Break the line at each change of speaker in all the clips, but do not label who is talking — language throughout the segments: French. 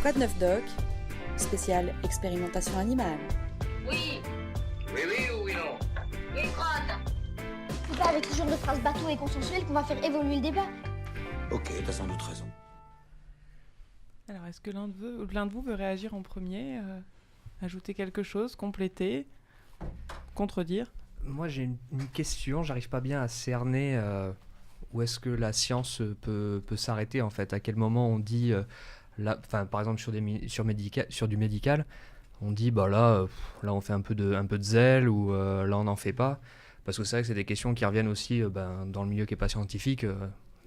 Code 9 Doc, spécial expérimentation animale.
Oui.
Oui, oui ou oui non?
Oui, Fran.
C'est pas avec ce genre de phrases bateau et consensuelles qu'on va faire évoluer le débat.
Ok, t'as sans doute raison.
Alors, est-ce que l'un de vous veut réagir en premier, ajouter quelque chose, compléter, contredire?
Moi, j'ai une question, j'arrive pas bien à cerner où est-ce que la science peut s'arrêter, en fait. À quel moment on dit, par exemple sur du médical, on dit, bah là on fait un peu de zèle, ou là on n'en fait pas. Parce que c'est vrai que c'est des questions qui reviennent aussi dans le milieu qui n'est pas scientifique,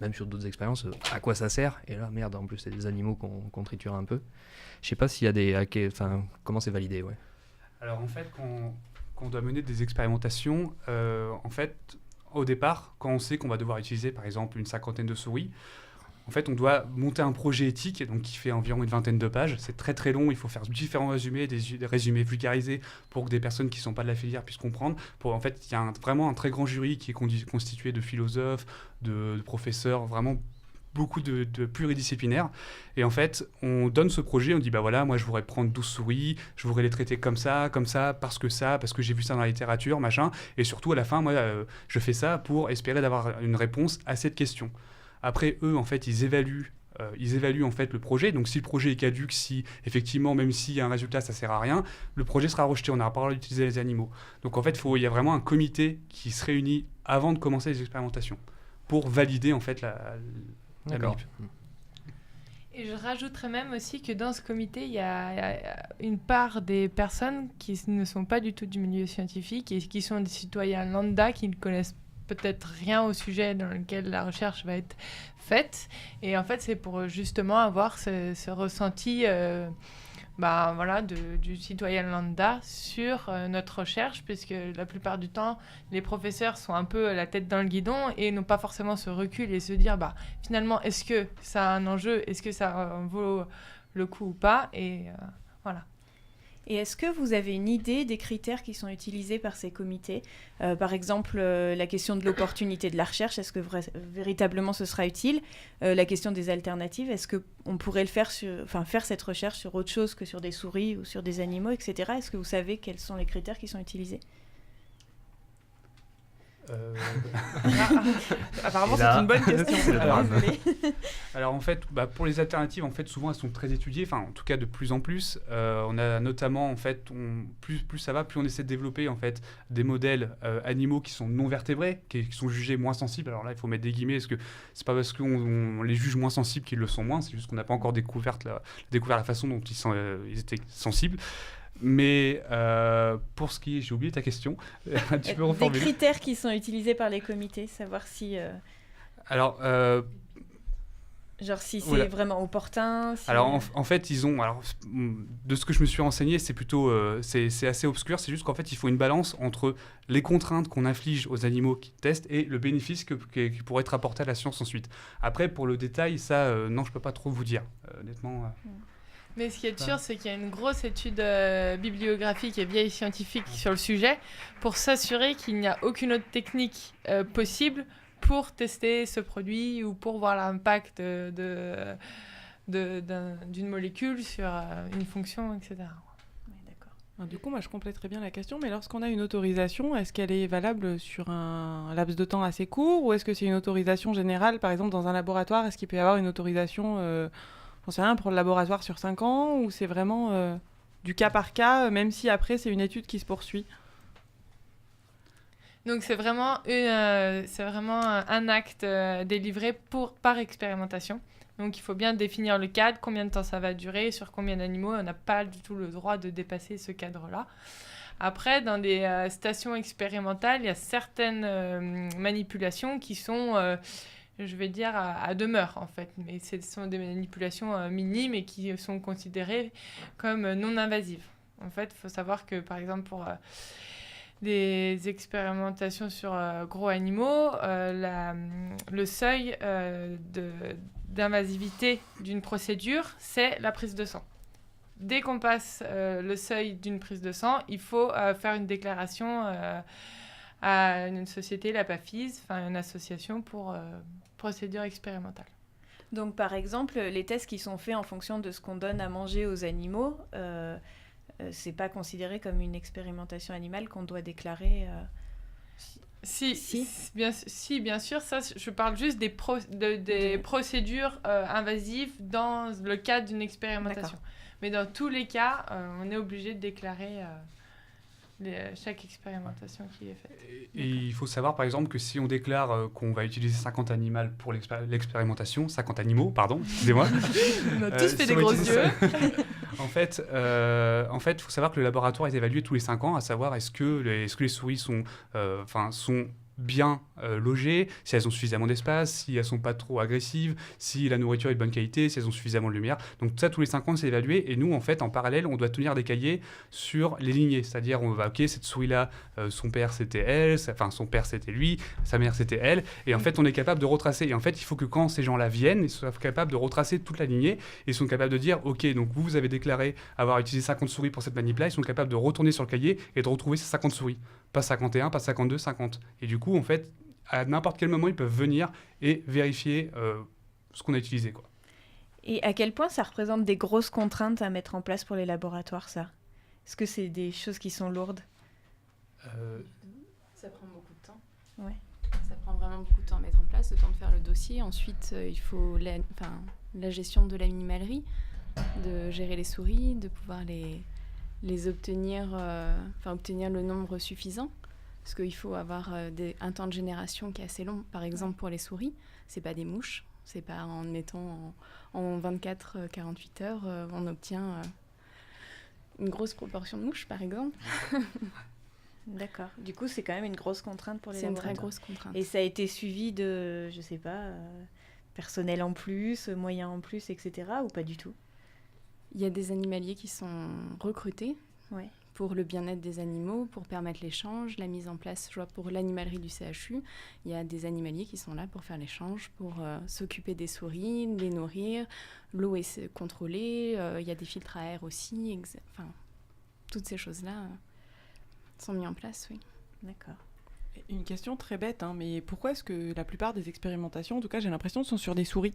même sur d'autres expériences, à quoi ça sert? Et là, merde, en plus, c'est des animaux qu'on triture un peu. Je sais pas s'il y a comment c'est validé, ouais.
Alors en fait, quand on doit mener des expérimentations, en fait, au départ, quand on sait qu'on va devoir utiliser par exemple une 50aine de souris, en fait, on doit monter un projet éthique donc qui fait environ une 20aine de pages. C'est très très long, il faut faire différents résumés, des résumés vulgarisés pour que des personnes qui ne sont pas de la filière puissent comprendre. En fait, il y a vraiment un très grand jury qui est constitué de philosophes, de professeurs, vraiment beaucoup de pluridisciplinaires. Et en fait, on donne ce projet, on dit, bah voilà, moi je voudrais prendre 12 souris, je voudrais les traiter comme ça, parce que j'ai vu ça dans la littérature, machin. Et surtout, à la fin, moi, je fais ça pour espérer d'avoir une réponse à cette question. Après, eux, en fait, ils évaluent en fait le projet. Donc, si le projet est caduque, si effectivement, même s'il y a un résultat, ça sert à rien, le projet sera rejeté. On n'aura pas le droit d'utiliser les animaux. Donc, en fait, il y a vraiment un comité qui se réunit avant de commencer les expérimentations pour valider en fait la
D'accord.
Et je rajouterais même aussi que dans ce comité, il y a une part des personnes qui ne sont pas du tout du milieu scientifique et qui sont des citoyens lambda qui ne connaissent peut-être rien au sujet dans lequel la recherche va être faite. Et en fait, c'est pour justement avoir ce ressenti du citoyen lambda sur notre recherche, puisque la plupart du temps, les professeurs sont un peu la tête dans le guidon et n'ont pas forcément ce recul et se dire, finalement, est-ce que ça a un enjeu? Est-ce que ça vaut le coup ou pas? Et voilà.
Et est-ce que vous avez une idée des critères qui sont utilisés par ces comités? Par exemple, la question de l'opportunité de la recherche, est-ce que véritablement ce sera utile? La question des alternatives, est-ce qu'on pourrait faire cette recherche sur autre chose que sur des souris ou sur des animaux, etc. Est-ce que vous savez quels sont les critères qui sont utilisés?
Apparemment, c'est une bonne question.
Alors en fait, pour les alternatives, en fait, souvent elles sont très étudiées. Enfin, en tout cas, de plus en plus. On a notamment, en fait, plus ça va, plus on essaie de développer en fait des modèles animaux qui sont non vertébrés, qui sont jugés moins sensibles. Alors là, il faut mettre des guillemets, parce que c'est pas parce qu'on les juge moins sensibles qu'ils le sont moins. C'est juste qu'on n'a pas encore découvert la façon dont ils étaient sensibles. Mais pour ce qui est, j'ai oublié ta question, tu peux reformuler.
Des critères qui sont utilisés par les comités, savoir si...
Alors...
genre si c'est vraiment opportun.
Alors en fait, de ce que je me suis renseigné, c'est plutôt, c'est assez obscur. C'est juste qu'en fait, il faut une balance entre les contraintes qu'on inflige aux animaux qui testent et le bénéfice qui pourrait être apporté à la science ensuite. Après, pour le détail, ça, non, je peux pas trop vous dire, honnêtement.
Mais ce qui est sûr, c'est qu'il y a une grosse étude bibliographique et vieille scientifique sur le sujet pour s'assurer qu'il n'y a aucune autre technique possible pour tester ce produit ou pour voir l'impact d'une molécule sur une fonction, etc.
Oui, d'accord.
Alors, du coup, moi, je compléterais bien la question, mais lorsqu'on a une autorisation, est-ce qu'elle est valable sur un laps de temps assez court, ou est-ce que c'est une autorisation générale? Par exemple, dans un laboratoire, est-ce qu'il peut y avoir une autorisation j'en sais rien, pour le laboratoire sur 5 ans, ou c'est vraiment du cas par cas, même si après c'est une étude qui se poursuit?
Donc c'est vraiment un acte délivré par expérimentation. Donc il faut bien définir le cadre, combien de temps ça va durer, sur combien d'animaux. On n'a pas du tout le droit de dépasser ce cadre-là. Après, dans des stations expérimentales, il y a certaines manipulations qui sont... je vais dire à demeure, en fait. Mais ce sont des manipulations minimes et qui sont considérées comme non invasives. En fait, il faut savoir que, par exemple, pour des expérimentations sur gros animaux, le seuil d'invasivité d'une procédure, c'est la prise de sang. Dès qu'on passe le seuil d'une prise de sang, il faut faire une déclaration à une société, la PAFIS, une association pour procédure expérimentale.
Donc, par exemple, les tests qui sont faits en fonction de ce qu'on donne à manger aux animaux, c'est pas considéré comme une expérimentation animale qu'on doit déclarer.
Si, bien sûr. Ça, je parle juste des procédures invasives dans le cadre d'une expérimentation.
D'accord.
Mais dans tous les cas, on est obligé de déclarer chaque expérimentation qui est faite.
Et il faut savoir par exemple que si on déclare qu'on va utiliser 50 animaux pour l'expérimentation, 50 animaux, pardon, excusez-moi.
On a tous fait
si
des
on
gros
utilise
yeux.
En fait, il faut savoir que le laboratoire est évalué tous les 5 ans, à savoir est-ce que les souris sont bien logées, si elles ont suffisamment d'espace, si elles sont pas trop agressives, si la nourriture est de bonne qualité, si elles ont suffisamment de lumière. Donc ça, tous les 5 ans, c'est évalué. Et nous, en fait, en parallèle, on doit tenir des cahiers sur les lignées. C'est-à-dire, on va, ok, cette souris-là, son père, c'était elle, son père, c'était lui, sa mère, c'était elle. Et en fait, on est capable de retracer. Et en fait, il faut que quand ces gens-là viennent, ils soient capables de retracer toute la lignée. Et ils sont capables de dire, ok, donc vous avez déclaré avoir utilisé 50 souris pour cette manip-là. Ils sont capables de retourner sur le cahier et de retrouver ces 50 souris. Pas 51, pas 52, 50. Et du coup, en fait, à n'importe quel moment, ils peuvent venir et vérifier ce qu'on a utilisé, quoi.
Et à quel point ça représente des grosses contraintes à mettre en place pour les laboratoires, ça? Est-ce que c'est des choses qui sont lourdes?
Ça prend beaucoup de temps.
Ouais.
Ça prend vraiment beaucoup de temps à mettre en place, le temps de faire le dossier. Ensuite, il faut la gestion de l'animalerie, de gérer les souris, de pouvoir les obtenir, obtenir le nombre suffisant. Parce qu'il faut avoir un temps de génération qui est assez long. Par exemple, pour les souris, c'est pas des mouches. C'est pas en mettant en 24-48 heures, on obtient une grosse proportion de mouches, par exemple.
D'accord. Du coup, c'est quand même une grosse contrainte pour les
C'est une
laboratoires.
très grosse contrainte.
Et ça a été suivi de, je sais pas, personnel en plus, moyens en plus, etc. ou pas du tout?
Il y a des animaliers qui sont recrutés pour le bien-être des animaux, pour permettre l'échange, la mise en place, je vois, pour l'animalerie du CHU. Il y a des animaliers qui sont là pour faire l'échange, pour s'occuper des souris, les nourrir. L'eau est contrôlée, il y a des filtres à air aussi. Toutes ces choses-là sont mises en place, oui.
D'accord.
Une question très bête, hein, mais pourquoi est-ce que la plupart des expérimentations, en tout cas j'ai l'impression, sont sur des souris?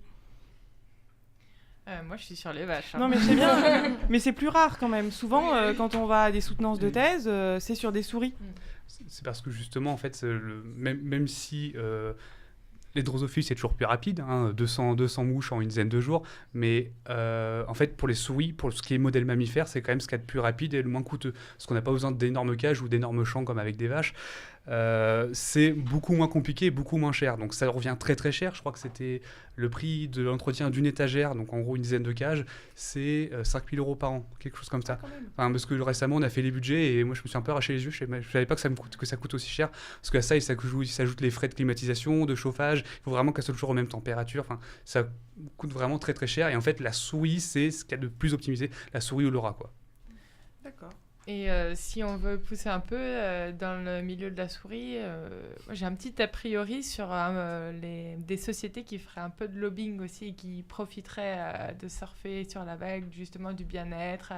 Moi, je suis sur les vaches. Hein.
Non, mais c'est bien. Mais c'est plus rare quand même. Souvent, quand on va à des soutenances de thèse, c'est sur des souris.
C'est parce que justement, en fait, même si les drosophiles, c'est toujours plus rapide, hein, 200 mouches en une dizaine de jours, mais en fait, pour les souris, pour ce qui est modèle mammifère, c'est quand même ce qu'il y a de plus rapide et le moins coûteux. Parce qu'on n'a pas besoin d'énormes cages ou d'énormes champs comme avec des vaches. C'est beaucoup moins compliqué et beaucoup moins cher. Donc ça revient très très cher. Je crois que c'était le prix de l'entretien d'une étagère, donc en gros une dizaine de cages, c'est 5 000 € par an, quelque chose comme ça. Parce que récemment on a fait les budgets et moi je me suis un peu arraché les yeux. Je savais pas que ça coûte aussi cher. Parce qu'à ça, il s'ajoute les frais de climatisation, de chauffage. Il faut vraiment qu'elle soit toujours aux mêmes températures. Ça coûte vraiment très très cher. Et en fait, la souris, c'est ce qu'il y a de plus optimisé. La souris ou le rat, quoi.
D'accord.
Et si on veut pousser un peu dans le milieu de la souris, moi, j'ai un petit a priori sur des sociétés qui feraient un peu de lobbying aussi et qui profiteraient de surfer sur la vague justement du bien-être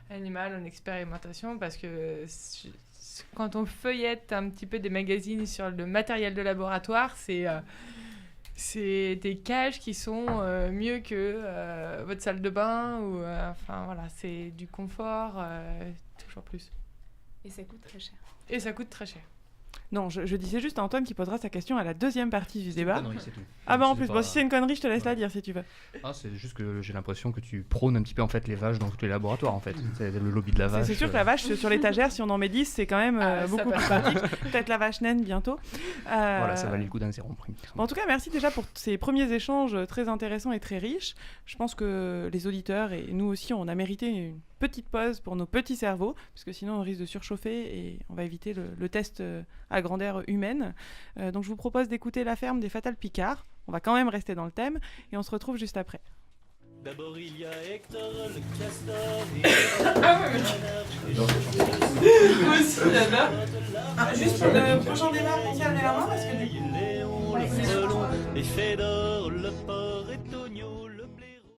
animal en expérimentation, parce que quand on feuillette un petit peu des magazines sur le matériel de laboratoire, c'est des cages qui sont mieux que votre salle de bain, ou c'est du confort, toujours plus.
Et ça coûte très cher.
Non, je disais juste à Antoine qui posera sa question à la deuxième partie du débat.
Connerie, c'est tout.
Ah bah en
C'est
plus,
pas-
si c'est une connerie, je te laisse la dire si tu veux.
C'est juste que j'ai l'impression que tu prônes un petit peu en fait les vaches dans tous les laboratoires en fait. C'est le lobby de la vache.
C'est sûr que la vache sur l'étagère, si on en met 10, c'est quand même beaucoup plus pratique. Peut-être la vache naine bientôt.
Voilà, ça valait le coup d'un zéro prime.
En tout cas, merci déjà pour ces premiers échanges très intéressants et très riches. Je pense que les auditeurs et nous aussi, on a mérité une petite pause pour nos petits cerveaux, parce que sinon on risque de surchauffer et on va éviter le test à grandeur humaine. Donc je vous propose d'écouter La ferme des Fatales Picards. On va quand même rester dans le thème et on se retrouve juste après.
D'abord il y a Hector, le castor
Moi aussi, j'adore. Juste pour le prochain débat, pensez à lever la main parce que du coup...
Léon, le frelon, et Fédor, le porc.